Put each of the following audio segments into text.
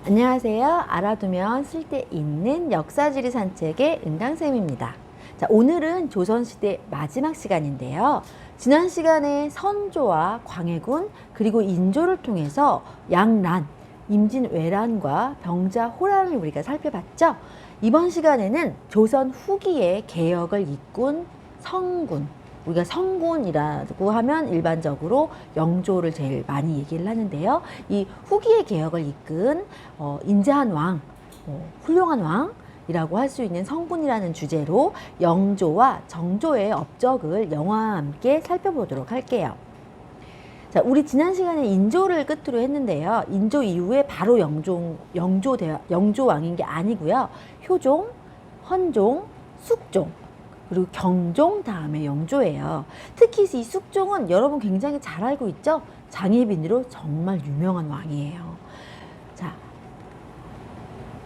안녕하세요. 알아두면 쓸데있는 역사지리 산책의 은강쌤입니다. 자, 오늘은 조선시대 마지막 시간인데요. 지난 시간에 선조와 광해군 그리고 인조를 통해서 양란, 임진왜란과 병자호란을 우리가 살펴봤죠. 이번 시간에는 조선 후기의 개혁을 이끈 성군, 우리가 성군이라고 하면 일반적으로 영조를 제일 많이 얘기를 하는데요. 이 후기의 개혁을 이끈 인자한 왕, 훌륭한 왕이라고 할 수 있는 성군이라는 주제로 영조와 정조의 업적을 영화와 함께 살펴보도록 할게요. 자, 우리 지난 시간에 인조를 끝으로 했는데요. 인조 이후에 바로 영조 왕인 게 아니고요. 효종, 헌종, 숙종, 그리고 경종 다음에 영조예요. 특히 이 숙종은 여러분 굉장히 잘 알고 있죠? 장희빈으로 정말 유명한 왕이에요. 자,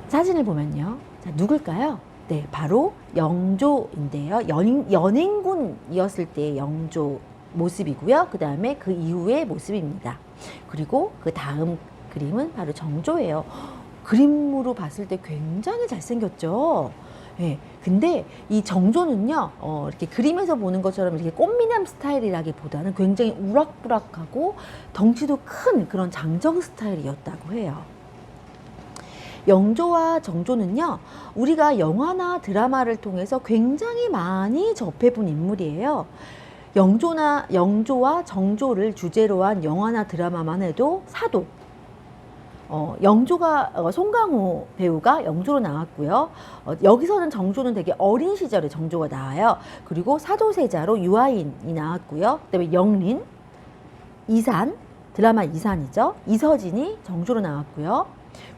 사진을 보면요. 자, 누굴까요? 네, 바로 영조인데요. 연인군이었을 때의 영조 모습이고요. 그 다음에 그 이후의 모습입니다. 그리고 그 다음 그림은 바로 정조예요. 그림으로 봤을 때 굉장히 잘생겼죠? 예. 근데 이 정조는요, 이렇게 그림에서 보는 것처럼 이렇게 꽃미남 스타일이라기보다는 굉장히 우락부락하고 덩치도 큰 그런 장정 스타일이었다고 해요. 영조와 정조는요, 우리가 영화나 드라마를 통해서 굉장히 많이 접해본 인물이에요. 영조와 정조를 주제로 한 영화나 드라마만 해도 사도, 송강호 배우가 영조로 나왔고요. 여기서는 정조는 되게 어린 시절에 정조가 나와요. 그리고 사도세자로 유아인이 나왔고요. 그다음에 영린, 이산, 드라마 이산이죠. 이서진이 정조로 나왔고요.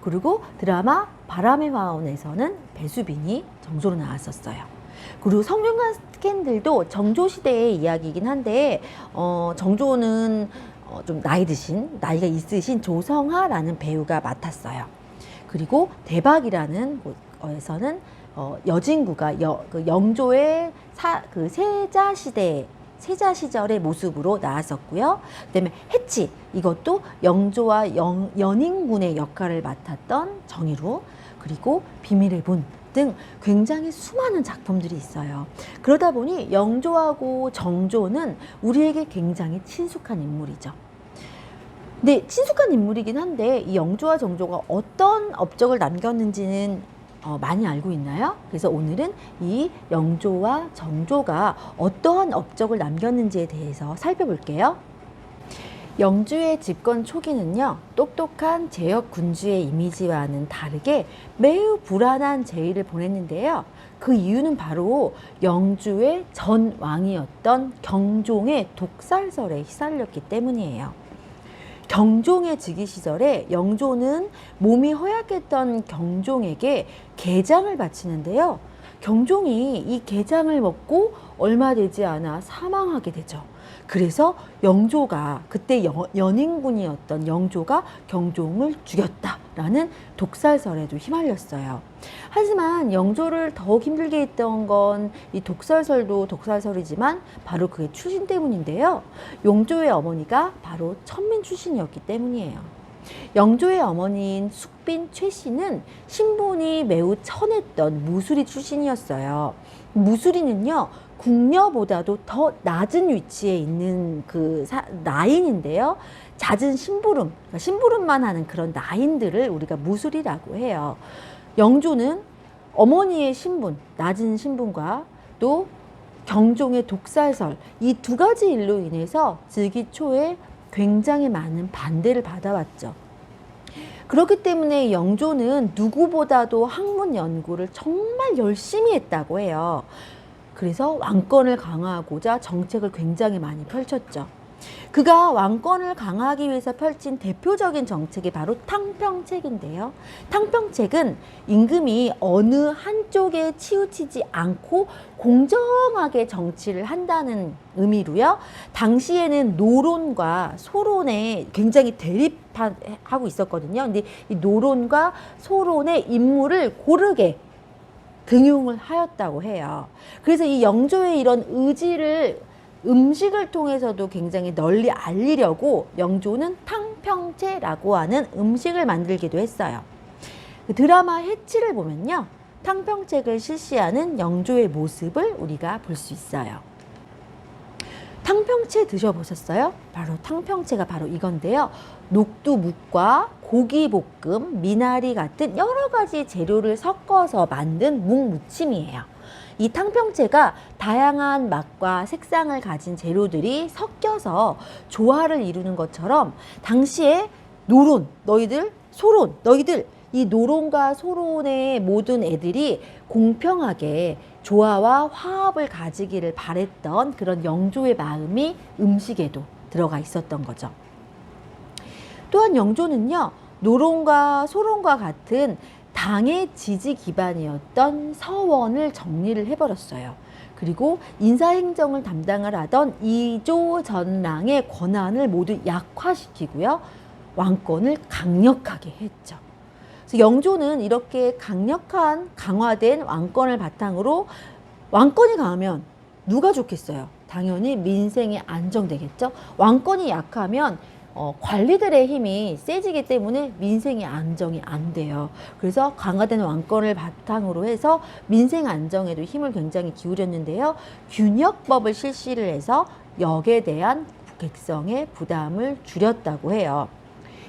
그리고 드라마 바람의 화원에서는 배수빈이 정조로 나왔었어요. 그리고 성균관 스캔들도 정조 시대의 이야기이긴 한데, 정조는 좀 나이가 있으신 조성아라는 배우가 맡았어요. 그리고 대박이라는 곳에서는 여진구가 그 영조의 세자 시절의 모습으로 나왔었고요. 그다음에 해치, 이것도 영조와 연인군의 역할을 맡았던 정의루, 그리고 비밀의 문 등 굉장히 수많은 작품들이 있어요. 그러다 보니 영조하고 정조는 우리에게 굉장히 친숙한 인물이죠. 근데 친숙한 인물이긴 한데 이 영조와 정조가 어떤 업적을 남겼는지는 많이 알고 있나요? 그래서 오늘은 이 영조와 정조가 어떠한 업적을 남겼는지에 대해서 살펴볼게요. 영조의 집권 초기는요, 똑똑한 제역 군주의 이미지와는 다르게 매우 불안한 제위를 보냈는데요. 그 이유는 바로 영조의 전 왕이었던 경종의 독살설에 휘말렸기 때문이에요. 경종의 즉위 시절에 영조는 몸이 허약했던 경종에게 게장을 바치는데요. 경종이 이 게장을 먹고 얼마 되지 않아 사망하게 되죠. 그래서 영조가, 그때 연인군이었던 영조가 경종을 죽였다라는 독살설에도 휘말렸어요. 하지만 영조를 더욱 힘들게 했던 건 이 독살설도 독살설이지만 바로 그의 출신 때문인데요. 영조의 어머니가 바로 천민 출신이었기 때문이에요. 영조의 어머니인 숙빈 최씨는 신분이 매우 천했던 무수리 출신이었어요. 무수리는요, 궁녀보다도 더 낮은 위치에 있는 나인인데요. 잦은 심부름, 그러니까 심부름만 하는 그런 나인들을 우리가 무수리라고 해요. 영조는 어머니의 신분, 낮은 신분과 또 경종의 독살설, 이 두 가지 일로 인해서 즉위 초에 굉장히 많은 반대를 받아왔죠. 그렇기 때문에 영조는 누구보다도 학문 연구를 정말 열심히 했다고 해요. 그래서 왕권을 강화하고자 정책을 굉장히 많이 펼쳤죠. 그가 왕권을 강화하기 위해서 펼친 대표적인 정책이 바로 탕평책인데요. 탕평책은 임금이 어느 한쪽에 치우치지 않고 공정하게 정치를 한다는 의미로요. 당시에는 노론과 소론에 굉장히 대립하고 있었거든요. 근데 이 노론과 소론의 인물을 고르게 등용을 하였다고 해요. 그래서 이 영조의 이런 의지를 음식을 통해서도 굉장히 널리 알리려고 영조는 탕평채라고 하는 음식을 만들기도 했어요. 그 드라마 해치를 보면요, 탕평책을 실시하는 영조의 모습을 우리가 볼 수 있어요. 탕평채 드셔보셨어요? 바로 탕평채가 바로 이건데요. 녹두묵과 고기볶음, 미나리 같은 여러 가지 재료를 섞어서 만든 묵무침이에요. 이 탕평채가 다양한 맛과 색상을 가진 재료들이 섞여서 조화를 이루는 것처럼 당시에 노론, 너희들, 소론, 너희들, 이 노론과 소론의 모든 애들이 공평하게 조화와 화합을 가지기를 바랬던 그런 영조의 마음이 음식에도 들어가 있었던 거죠. 또한 영조는요, 노론과 소론과 같은 당의 지지 기반이었던 서원을 정리를 해버렸어요. 그리고 인사행정을 담당을 하던 이조 전랑의 권한을 모두 약화시키고요, 왕권을 강력하게 했죠. 그래서 영조는 이렇게 강력한 강화된 왕권을 바탕으로, 왕권이 강하면 누가 좋겠어요? 당연히 민생이 안정되겠죠. 왕권이 약하면 관리들의 힘이 세지기 때문에 민생이 안정이 안 돼요. 그래서 강화된 왕권을 바탕으로 해서 민생 안정에도 힘을 굉장히 기울였는데요. 균역법을 실시를 해서 역에 대한 백성의 부담을 줄였다고 해요.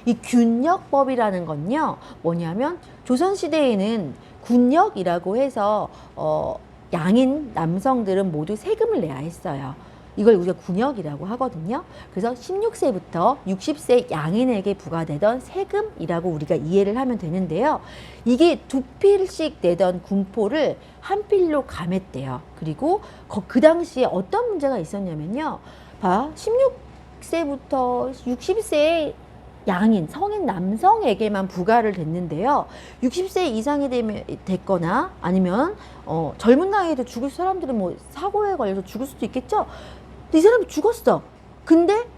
이 균역법이라는 건요, 뭐냐면 조선시대에는 군역이라고 해서 양인 남성들은 모두 세금을 내야 했어요. 이걸 우리가 군역이라고 하거든요. 그래서 16세부터 60세 양인에게 부과되던 세금이라고 우리가 이해를 하면 되는데요. 이게 2필씩 내던 군포를 한 필로 감했대요. 그리고 그 당시에 어떤 문제가 있었냐면요. 16세부터 60세 양인, 성인 남성에게만 부과를 됐는데요. 60세 이상이 됐거나 아니면 젊은 나이에도 죽을 사람들은 뭐 사고에 걸려서 죽을 수도 있겠죠. 이 사람이 죽었어. 근데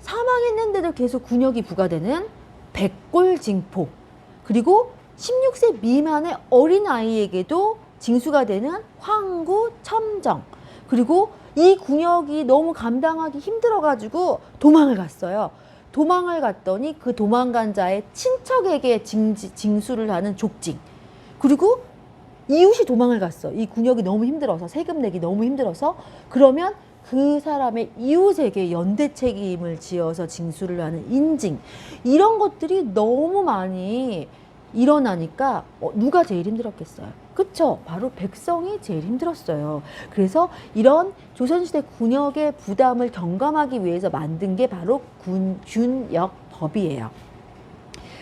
사망했는데도 계속 군역이 부과되는 백골징포, 그리고 16세 미만의 어린아이에게도 징수가 되는 황구 첨정, 그리고 이 군역이 너무 감당하기 힘들어가지고 도망을 갔어요. 도망을 갔더니 그 도망간 자의 친척에게 징수를 하는 족징, 그리고 이웃이 도망을 갔어. 이 군역이 너무 힘들어서, 세금 내기 너무 힘들어서. 그러면 그 사람의 이웃에게 연대 책임을 지어서 징수를 하는 인징, 이런 것들이 너무 많이 일어나니까 누가 제일 힘들었겠어요? 그쵸? 바로 백성이 제일 힘들었어요. 그래서 이런 조선시대 군역의 부담을 경감하기 위해서 만든 게 바로 균역법이에요.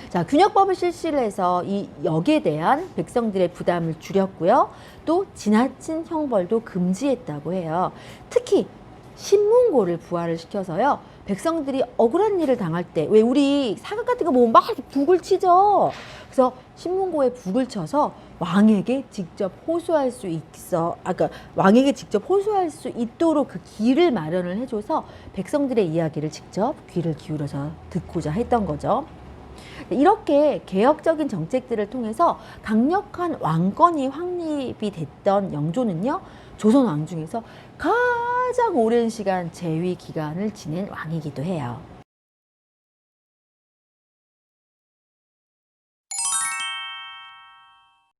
자, 균역법을 실시를 해서 이 역에 대한 백성들의 부담을 줄였고요. 또 지나친 형벌도 금지했다고 해요. 특히 신문고를 부활을 시켜서요. 백성들이 억울한 일을 당할 때, 왜 우리 사극 같은 거 보면 막 북을 치죠. 그래서 신문고에 북을 쳐서 왕에게 직접 호소할 수 그러니까 왕에게 직접 호소할 수 있도록 그 길을 마련을 해줘서 백성들의 이야기를 직접 귀를 기울여서 듣고자 했던 거죠. 이렇게 개혁적인 정책들을 통해서 강력한 왕권이 확립이 됐던 영조는요, 조선 왕 중에서 가장 오랜 시간 재위 기간을 지낸 왕이기도 해요.